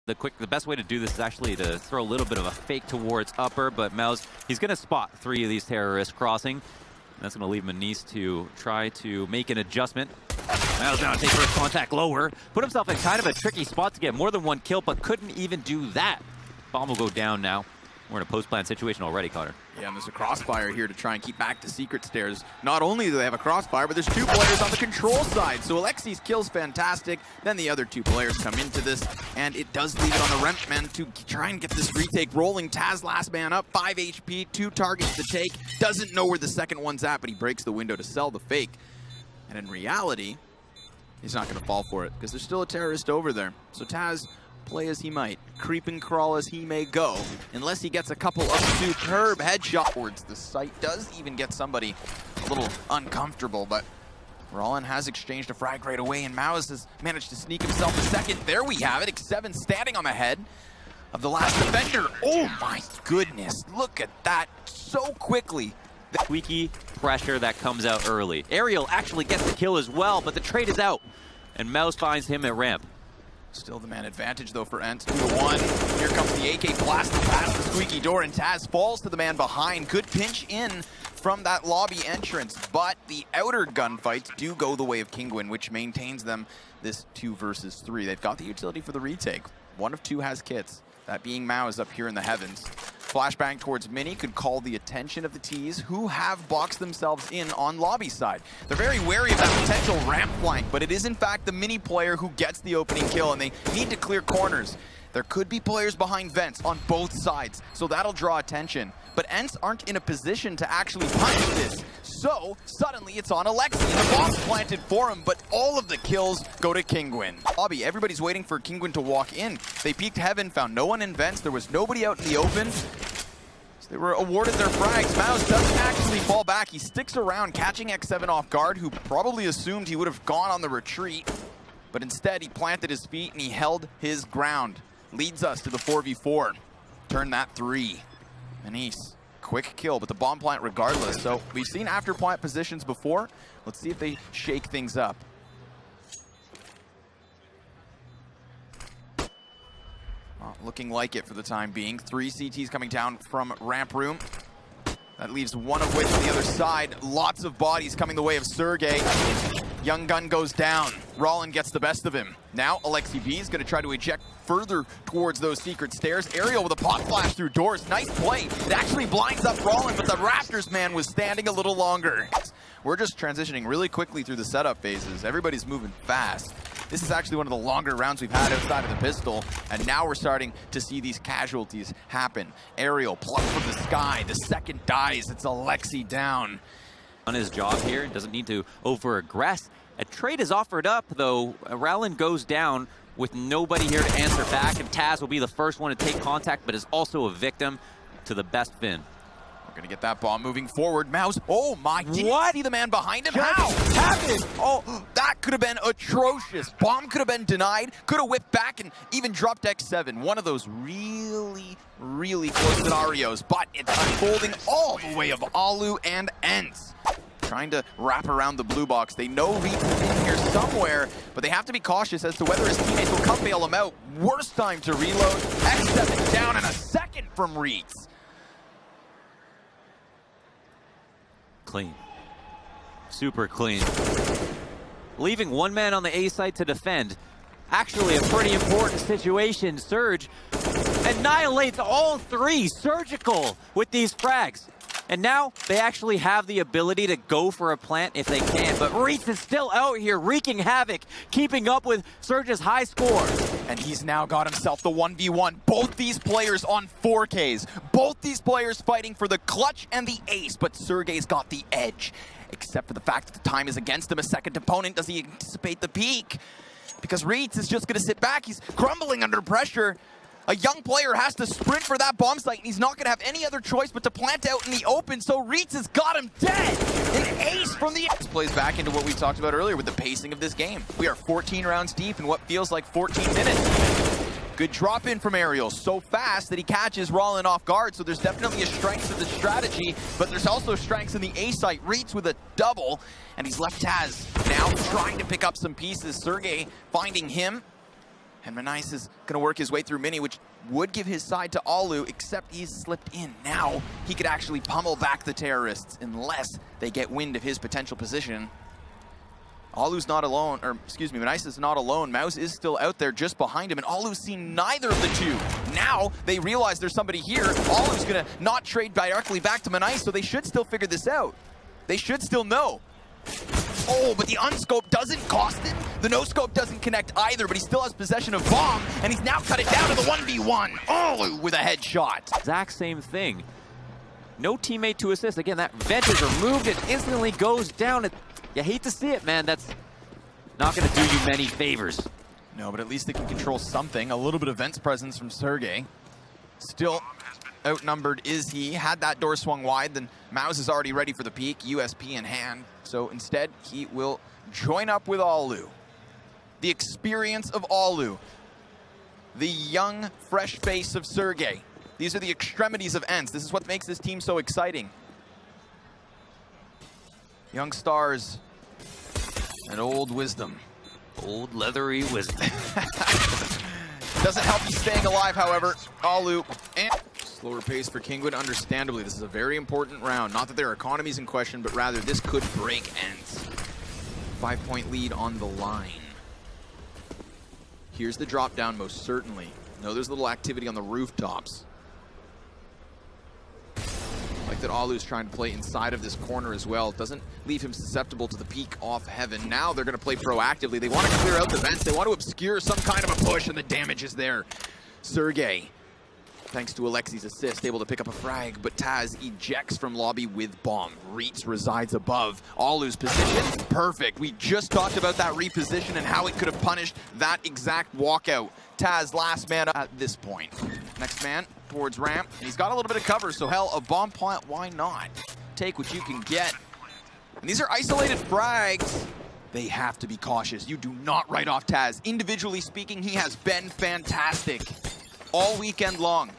The best way to do this is actually to throw a little bit of a fake towards upper, but Mouse, he's going to spot 3 of these terrorists crossing. That's going to leave Manice to try to make an adjustment. Mouse now take first contact lower. Put himself in kind of a tricky spot to get more than 1 kill, but couldn't even do that. Bomb will go down now. We're in a post-plan situation already, Connor. Yeah, and there's a crossfire here to try and keep back the secret stairs. Not only do they have a crossfire, but there's 2 players on the control side. So Alexi's kill's fantastic. Then the other 2 players come into this, and it does leave it on the Rempman to try and get this retake rolling. Taz last man up, 5 HP, 2 targets to take. Doesn't know where the second one's at, but he breaks the window to sell the fake. And in reality, he's not going to fall for it, because there's still a terrorist over there. So Taz, play as he might, creep and crawl as he may go, unless he gets a couple of superb headshots towards the site. Does even get somebody a little uncomfortable, but Rollin has exchanged a frag right away, and Maus has managed to sneak himself a second. There we have it, X7 standing on the head of the last defender. Oh my goodness, look at that, so quickly. The squeaky pressure that comes out early. Ariel actually gets the kill as well, but the trade is out, and Mouse finds him at ramp. Still the man advantage, though, for Ence. 2-1. Here comes the AK blasting past the squeaky door, and Taz falls to the man behind. Good pinch in from that lobby entrance, but the outer gunfights do go the way of Kinguin, which maintains them this 2 versus 3. They've got the utility for the retake. 1 of 2 has kits, that being Mao's up here in the heavens. Flashbang towards Mini could call the attention of the T's, who have boxed themselves in on lobby side. They're very wary of that potential ramp flank, but it is in fact the Mini player who gets the opening kill, and they need to clear corners. There could be players behind vents on both sides, so that'll draw attention. But Ence aren't in a position to actually punish this. So, suddenly it's on Alexi, and the bomb's planted for him, but all of the kills go to Kinguin. Lobby, everybody's waiting for Kinguin to walk in. They peeked heaven, found no one in vents, there was nobody out in the open. So they were awarded their frags. Mouse doesn't actually fall back. He sticks around, catching X7 off guard, who probably assumed he would have gone on the retreat. But instead, he planted his feet and he held his ground. Leads us to the 4v4. Turn that 3. Manice, quick kill, but the bomb plant regardless. So we've seen after plant positions before. Let's see if they shake things up. Looking like it for the time being. 3 CTs coming down from ramp room. That leaves 1 of which on the other side. Lots of bodies coming the way of Sergey. Young Gun goes down. Rollin gets the best of him. Now Alexi B is going to try to eject further towards those secret stairs. Ariel with a pop flash through doors. Nice play. It actually blinds up Rollin, but the Raptors man was standing a little longer. We're just transitioning really quickly through the setup phases. Everybody's moving fast. This is actually one of the longer rounds we've had outside of the pistol, and now we're starting to see these casualties happen. Ariel plucked from the sky. The second dies. It's Alexi down. On his job here, doesn't need to over-aggress. A trade is offered up, though. Rowland goes down with nobody here to answer back, and Taz will be the first one to take contact, but is also a victim to the best Finn. We're gonna get that bomb moving forward. Mouse, oh my, did you see the man behind him? Just How? Happened! Oh, that could have been atrocious. Bomb could have been denied, could have whipped back and even dropped X7. One of those really, really close scenarios, but it's unfolding all the way of Alu and Ence. Trying to wrap around the blue box. They know Reeds is in here somewhere, but they have to be cautious as to whether his teammates will come bail him out. Worst time to reload. X7 down in a second from Reeds. Clean. Super clean. Leaving 1 man on the A site to defend. Actually a pretty important situation. Surge annihilates all 3. Surgical with these frags. And now they actually have the ability to go for a plant if they can. But Reitz is still out here wreaking havoc, keeping up with Surge's high score. And he's now got himself the 1v1. Both these players on 4Ks. Both these players fighting for the clutch and the ace, but Sergey's got the edge. Except for the fact that the time is against him. A second opponent, does he anticipate the peak? Because Reitz is just going to sit back. He's crumbling under pressure. A young player has to sprint for that bomb site, and he's not going to have any other choice but to plant out in the open, so Reitz has got him dead! An ace from the... This plays back into what we talked about earlier with the pacing of this game. We are 14 rounds deep in what feels like 14 minutes. Good drop in from Ariel, so fast that he catches Rollin off guard, so there's definitely a strength to the strategy, but there's also strengths in the A site. Reitz with a double, and he's left Taz now trying to pick up some pieces. Sergey finding him. And Manice is going to work his way through Mini, which would give his side to Alu, except he's slipped in. Now he could actually pummel back the terrorists unless they get wind of his potential position. Alu's not alone, or excuse me, Manice is not alone. Mouse is still out there just behind him, and Alu's seen neither of the two. Now they realize there's somebody here. Alu's going to not trade directly back to Manice, so they should still figure this out. They should still know. Oh, but the unscope doesn't cost him. The no-scope doesn't connect either, but he still has possession of bomb, and he's now cut it down to the 1v1. Oh, with a headshot. Exact same thing. No teammate to assist. Again, that vent is removed. It instantly goes down. You hate to see it, man. That's not going to do you many favors. No, but at least they can control something. A little bit of vents presence from Sergey. Still outnumbered is he. Had that door swung wide, then Mouse is already ready for the peak, USP in hand. So instead, he will join up with Alu. The experience of Alu. The young, fresh face of Sergey. These are the extremities of Ence. This is what makes this team so exciting. Young stars and old wisdom. Old leathery wisdom. Doesn't help you staying alive, however. Alu and slower pace for Kinguin, understandably. This is a very important round. Not that their economy is in question, but rather this could break Ence. 5-point lead on the line. Here's the drop down, most certainly. No, there's a little activity on the rooftops. Like that Alu's trying to play inside of this corner as well. Doesn't leave him susceptible to the peak off heaven. Now they're going to play proactively. They want to clear out the vents. They want to obscure some kind of a push, and the damage is there. Sergey, thanks to Alexi's assist, able to pick up a frag, but Taz ejects from lobby with bomb. Reitz resides above. Alu's position, perfect. We just talked about that reposition and how it could have punished that exact walkout. Taz, last man at this point. Next man towards ramp, and he's got a little bit of cover, so hell, a bomb plant, why not? Take what you can get. And these are isolated frags. They have to be cautious. You do not write off Taz. Individually speaking, he has been fantastic all weekend long.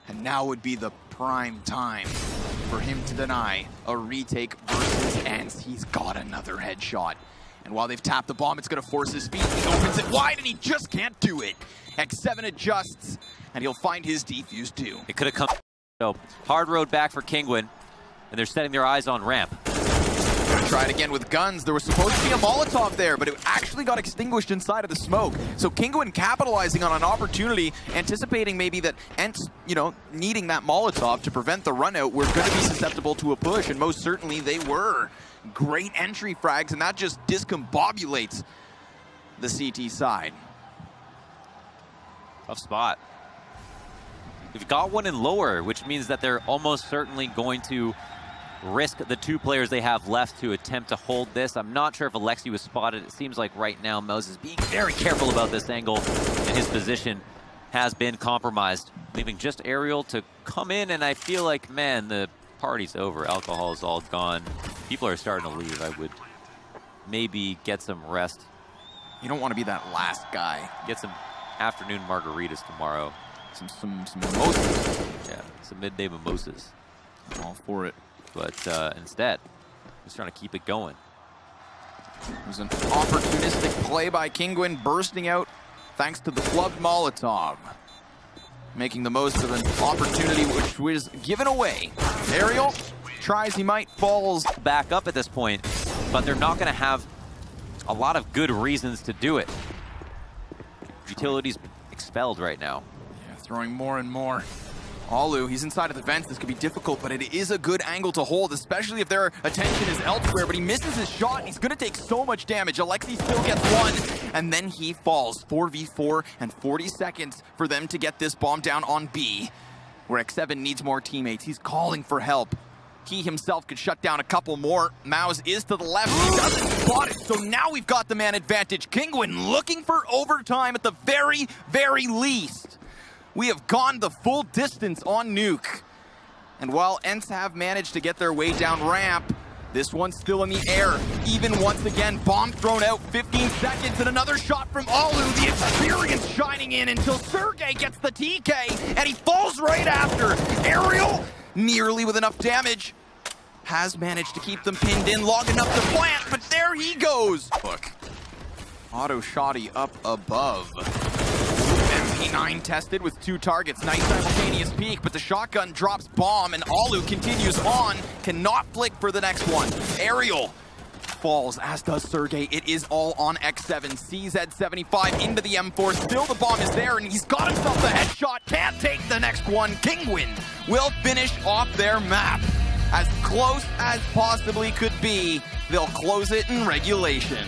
And now would be the prime time for him to deny a retake versus Ence. He's got another headshot. And while they've tapped the bomb, it's going to force his speed. He opens it wide, and he just can't do it. X7 adjusts, and he'll find his defuse too. It could have come. So hard road back for Kinguin, and they're setting their eyes on ramp. Gonna try it again with guns. There was supposed to be a Molotov there, but it actually got extinguished inside of the smoke. So Kinguin capitalizing on an opportunity, anticipating maybe that Ence, needing that Molotov to prevent the run out, were going to be susceptible to a push, and most certainly they were. Great entry frags, and that just discombobulates the CT side. Tough spot. We've got one in lower, which means that they're almost certainly going to risk the two players they have left to attempt to hold this. I'm not sure if Alexi was spotted. It seems like right now Mouse is being very careful about this angle, and his position has been compromised, leaving just Aerial to come in, and I feel like, man, the party's over. Alcohol is all gone. People are starting to leave. I would maybe get some rest. You don't want to be that last guy. Get some afternoon margaritas tomorrow. Some mimosas. Yeah, some midday mimosas. I'm all for it. But instead, just trying to keep it going. It was an opportunistic play by Kinguin, bursting out thanks to the clubbed Molotov. Making the most of an opportunity which was given away. Aerial tries, he might, falls back up at this point, but they're not going to have a lot of good reasons to do it. Utility's expelled right now. Yeah, throwing more and more. Alu, he's inside of the vents. This could be difficult, but it is a good angle to hold, especially if their attention is elsewhere. But he misses his shot, and he's going to take so much damage. Alexi still gets one, and then he falls. 4v4 and 40 seconds for them to get this bomb down on B, where X7 needs more teammates. He's calling for help. He himself could shut down a couple more. Mouse is to the left. He doesn't spot it, so now we've got the man advantage. Kinguin looking for overtime at the very, very least. We have gone the full distance on Nuke. And while Ence have managed to get their way down ramp, this one's still in the air. Even once again, bomb thrown out, 15 seconds, and another shot from Alu. The experience shining in until Sergey gets the TK, and he falls right after. Aerial, nearly with enough damage, has managed to keep them pinned in long enough to plant, but there he goes. Look, Auto Shoddy up above. MP9 tested with 2 targets. Nice simultaneous peek, but the shotgun drops bomb, and Alu continues on. Cannot flick for the next one. Aerial falls, as does Sergey. It is all on X7. CZ75 into the M4. Still the bomb is there, and he's got himself the headshot. Can't take the next one. Kinguin will finish off their map. As close as possibly could be. They'll close it in regulation.